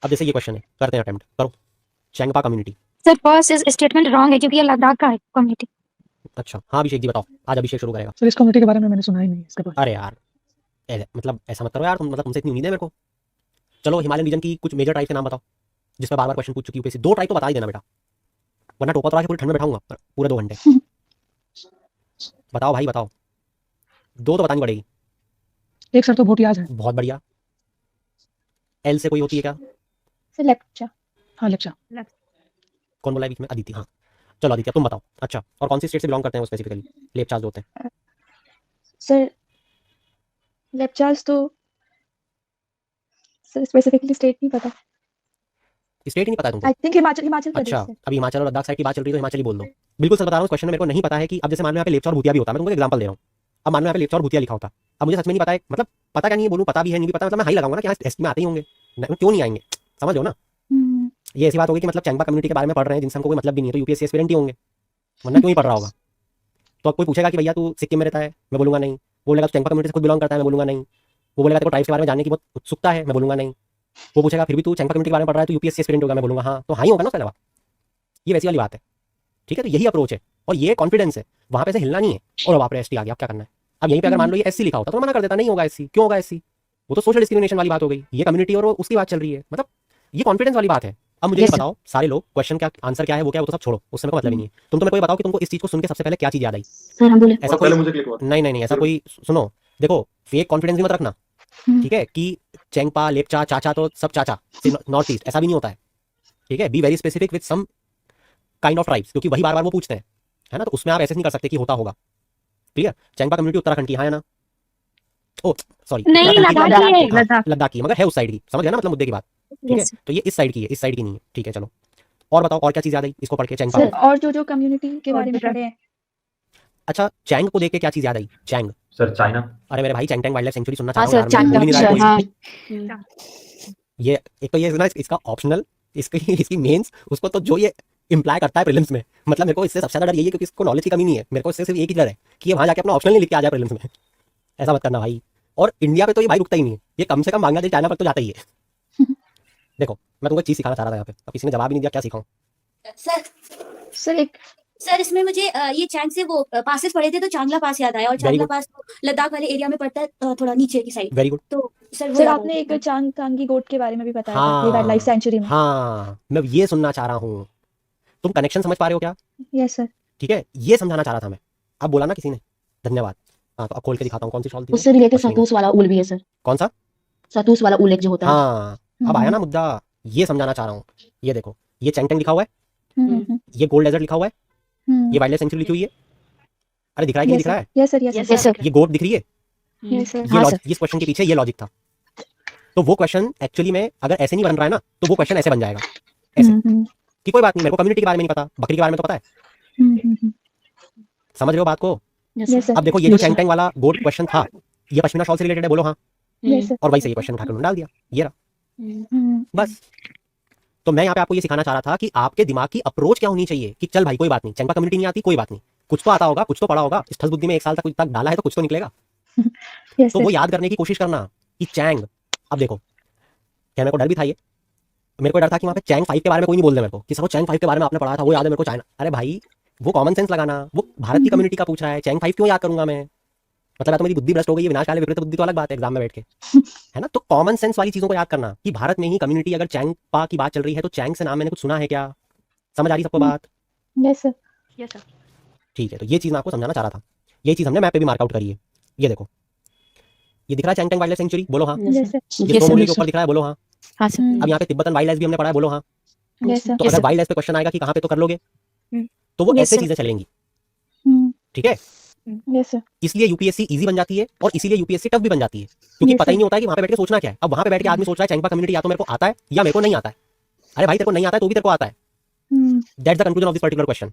अब जैसे ये क्वेश्चन है, करते हैं अटेम्प्ट, करो। चैंगपा कम्युनिटी। सर फर्स्ट इस स्टेटमेंट रॉन्ग है क्योंकि ये लद्दाख का है कम्युनिटी। अच्छा हाँ अभिषेक जी बताओ, आज अभिषेक शुरू करेगा। सर इस कम्युनिटी के बारे में मैंने सुना ही नहीं इसके बारे अरे यार मतलब ऐसा मत करो यार, तुम मतलब तुमसे इतनी उम्मीद है मेरे को। चलो हिमालयन रीजन की कुछ मेजर ट्राइब के नाम बताओ, जिसमें बार बार क्वेश्चन पूछ चुकी यूपीएससी। 2 ट्राइब तो बता ही देना बेटा, वरना टोपा तो आके पूरी ठंड में बैठाऊंगा पूरे 2 घंटे। बताओ भाई बताओ, 2 तो बतानी पड़ेगी। में। एक सर तो भोटियाज है। बहुत बढ़िया। एल से कोई होती है क्या? सर लेप्चा। हाँ लेप्चा। कौन बोला है बीच में? अदिति। हाँ चलो अदिति तुम बताओ। अच्छा और कौन सी स्टेट से बिलोंग करते हैं वो स्पेसिफिकली लेप्चास जो होते हैं? सर लेप्चास तो सर स्पेसिफिकली स्टेट नहीं पता। स्टेट ही नहीं पता है तुमको? आई थिंक हिमाचल प्रदेश अच्छा से। अभी हिमाचल और लद्दाख साइड की बात चल रही है तो हिमाचली बोल दो। बिल्कुल सच बता रहा हूँ, क्वेश्चन में मेरे को नहीं पता है कि अब जैसे मान लो यहाँ पे लेप्चा और भूतिया भी होता है, मैं तुमको एग्जांपल दे रहा हूँ। अब मान लो यहाँ पे लेप्चा और भूतिया लिखा होता, अब मुझे सच में नहीं पता है, मतलब पता क्या नहीं है बोलूँ, पता भी है नहीं भी पता, मतलब मैं हाई लगाऊंगा ना कि हाँ टेस्ट में आते ही होंगे, क्यों नहीं आएंगे, समझ लो ना। ये ऐसी बात होगी कि मतलब चैंगपा कम्युनिटी के बारे में पढ़ रहे हैं जिनसे हमको कोई मतलब भी नहीं है, तो यूपीएससी एस्पिरेंट ही होंगे, वरना क्यों ही पढ़ रहा होगा। तो अब कोई पूछेगा कि भैया तू सिक्किम में रहता है, मैं बोलूंगा नहीं। बोलेगा तो चैंगपा कम्युनिटी से खुद बिलोंग करता है, मैं बोलूंगा नहीं। वो बोलेगा तेरे को ट्राइब्स के बारे में जानने की बहुत उत्सुकता है, मैं बोलूंगा नहीं। वो पूछेगा फिर भी तू चैंगपा कम्युनिटी के बारे में पढ़ रहा है तो यूपीएससी एस्पिरेंट होगा, मैं बोलूंगा हाँ। तो हाँ ही होगा ना उसका जवाब। ये वैसी वाली बात है, ठीक है। तो यही अप्रोच है और ये कॉन्फिडेंस है, वहां पे से हिलना नहीं है। और बाप रे एसटी आ गया, अब क्या करना है? अब यहीं पे अगर मान लो ये एससी लिखा होता तो मना कर देता, नहीं होगा एससी, क्यों होगा एससी? वो तो सोशल डिस्क्रिमिनेशन वाली बात हो गई, ये कम्युनिटी और उसकी बात चल रही है, मतलब ये कॉन्फिडेंस वाली बात है। अब मुझे ये बताओ सारे लोग, क्वेश्चन क्या आंसर क्या है वो क्या है वो तो सब छोड़ो, उससे मेरे को मतलब ही नहीं है। तुम तो मेरे को ये बताओ कि तुमको इस चीज को सुन के सबसे पहले क्या चीज याद आई? सर हम बोले ऐसा कोई नहीं, ऐसा कोई सुनो, देखो फेक कॉन्फिडेंस भी मत रखना, ठीक है, कि चैंगपा लेप्चा चाचा तो सब चाचा नॉर्थ ईस्ट, ऐसा भी नहीं होता है, ठीक है। Be very specific with some kind of tribes, क्योंकि वही बार बार वो पूछते हैं, है ना। तो उसमें आप ऐसे नहीं कर सकते कि होता होगा, ठीक है। चैंगपा कम्युनिटी उत्तराखंड की, हाँ या ना? ओ सॉरी नहीं लद्दाख की, मगर है उस साइड की, समझ गया ना मतलब मुद्दे की बात, ठीक है। तो ये इस साइड की है, इस साइड की नहीं है, ठीक है। चलो और बताओ, और क्या चीज याद आई इसको पढ़ के चैंगपा सर को? और जो कम्युनिटी के बारे में पढ़े हैं। अच्छा चैंग को देख के क्या चीज याद आई? Chang sir China. अरे मेरे भाई Changthang wildlife sanctuary सुनना चाह हाँ रहा हूँ सर यार, मैं भूल ही नहीं रहा है चाइना। कोई। ये एक तो ये ना इसका ऑप्शनल, इसकी मेंस, उसको तो जो ये इंप्लाई करता है प्रीलिम्स में, मतलब मेरे को इससे सबसे ज्यादा डर यही है क्योंकि इसको नॉलेज की कमी नहीं है, मेरे को इससे सिर्फ एक ही डर है कि ये वहां जाके अपना ऑप्शनल नहीं लिख के आ जाए प्रीलिम्स में। ऐसा मत करना भाई। और इंडिया पे तो ये भाई रुकता ही नहीं है, ये कम से कम बांग्लादेश चाइना पर तो जाता ही है। देखो मैं तुमको एक चीज सिखाना चाह रहा था यहाँ पे, अब किसी ने जवाब ही नहीं दिया, क्या सिखाऊं? सर एक सर इसमें मुझे ये चैंग से वो पासेस पढ़े थे तो चांगला पास याद आया, और चांगला पास तो लद्दाख वाले एरिया में पड़ता है, थोड़ा नीचे की साइड। Very good. तो सर सर आपने एक चांगी गोट के बारे में भी बताया था, ये वाइल्ड लाइफ सेंचुरी में। हाँ मैं ये सुनना चाह रहा हूँ, तुम कनेक्शन समझ पा रहे हो क्या? Yes sir. ठीक है, ये समझाना चाह रहा था मैं, अब बोला ना किसी ने, धन्यवाद। हाँ तो अब खोल के दिखाता हूँ कौन सी शॉल थी। उससे रिलेटेड सतूस वाला उल भी है सर। कौन सा? सतूस वाला उल एक जो होता है। हाँ अब आया ना मुद्दा, ये समझाना चाह रहा हूँ। ये देखो ये चैंगटेंग लिखा हुआ है, ये गोल्ड डेजर्ट लिखा हुआ है, ये वाइल्ड लाइफ सेंचुरी लिखी हुई है। अरे दिख रहा है कि नहीं दिख रहा है? Yes sir yes sir. ये गोट दिख रही है, यस सर। ये लॉजिक, इस क्वेश्चन के पीछे ये लॉजिक था। तो वो क्वेश्चन एक्चुअली में अगर ऐसे नहीं बन रहा है ना, तो वो क्वेश्चन ऐसे बन जाएगा, ऐसे कि कोई बात नहीं, मेरे को कम्युनिटी के बारे में नहीं पता, बकरी के बारे में तो पता है। समझ रहे हो बात को? Yes sir. अब देखो ये जो चैंगटेंग वाला गोट क्वेश्चन था, ये पश्मीना शॉल से रिलेटेड है, बोलो हाँ। Yes sir. और वही से ये क्वेश्चन उठा के उन्होंने डाल दिया, ये रहा बस। तो मैं यहाँ पे आपको ये सिखाना चाह रहा था कि आपके दिमाग की अप्रोच क्या होनी चाहिए कि चल भाई कोई बात नहीं, चैंगपा कम्युनिटी नहीं आती कोई बात नहीं, कुछ तो आता होगा, कुछ तो पढ़ा होगा, इस ठस बुद्धि में 1 साल तक डाला है तो कुछ तो निकलेगा। तो वो याद करने की कोशिश करना कि चैंग, अब देखो क्या मेरे को डर भी था, ये मेरे को डर था कि वहाँ पे चैंग 5 के बारे में कोई नहीं बोल दे मेरे को कि सर वो चैंग 5 के बारे में आपने पढ़ा था वो याद है मेरे को चाइना। अरे भाई वो कॉमन सेंस लगाना, वो भारत की कम्युनिटी का पूछ रहा है, चैंग 5 क्यों याद करूंगा मैं? मतलब तो मेरी बुद्धि भ्रष्ट हो गई, विनाशकाल विपरीत बुद्धि तो अलग बात है एग्जाम में बैठ के, है ना। तो कॉमन सेंस वाली चीजों को याद करना कि भारत में ही कम्युनिटी, अगर चैंगपा की बात चल रही है तो चैंग से नाम मैंने कुछ सुना है क्या? समझ आ रही सबको बात? Yes sir. Yes sir. ठीक है, तो ये चीज मैं आपको समझाना चाह रहा था, यही चीज हमने मैप पे भी मार्कआउट करी है। ये देखो ये दिख रहा है चैंगटेंग वाइल्ड लाइफ सेंचुरी, बोलो हाँ। Yes sir. ये सोमोली के ऊपर दिख रहा है, बोलो हाँ। हाँ सर। अब यहाँ पे तिब्बतन वाइल्ड लाइफ भी हमने पढ़ा है, बोलो हाँ। Yes sir. तो अगर वाइल्ड लाइफ पे क्वेश्चन आएगा कि कहाँ पे, तो कर लोगे, तो वो Yes, ऐसे sir. चीजें चलेंगी, ठीक है। Yes sir. इसलिए यूपीएससी इजी बन जाती है और इसीलिए यूपीएससी टफ भी बन जाती है, क्योंकि Yes, पता ही sir. नहीं होता है कि वहां पे बैठ के सोचना क्या है। अब वहां पे बैठ के आदमी सोच रहा है चैंगपा कम्युनिटी या तो मेरे को आता है या मेरे को नहीं आता है। अरे भाई तेरे को नहीं आता है तो भी तेरे को आता है, that's the conclusion of this particular question.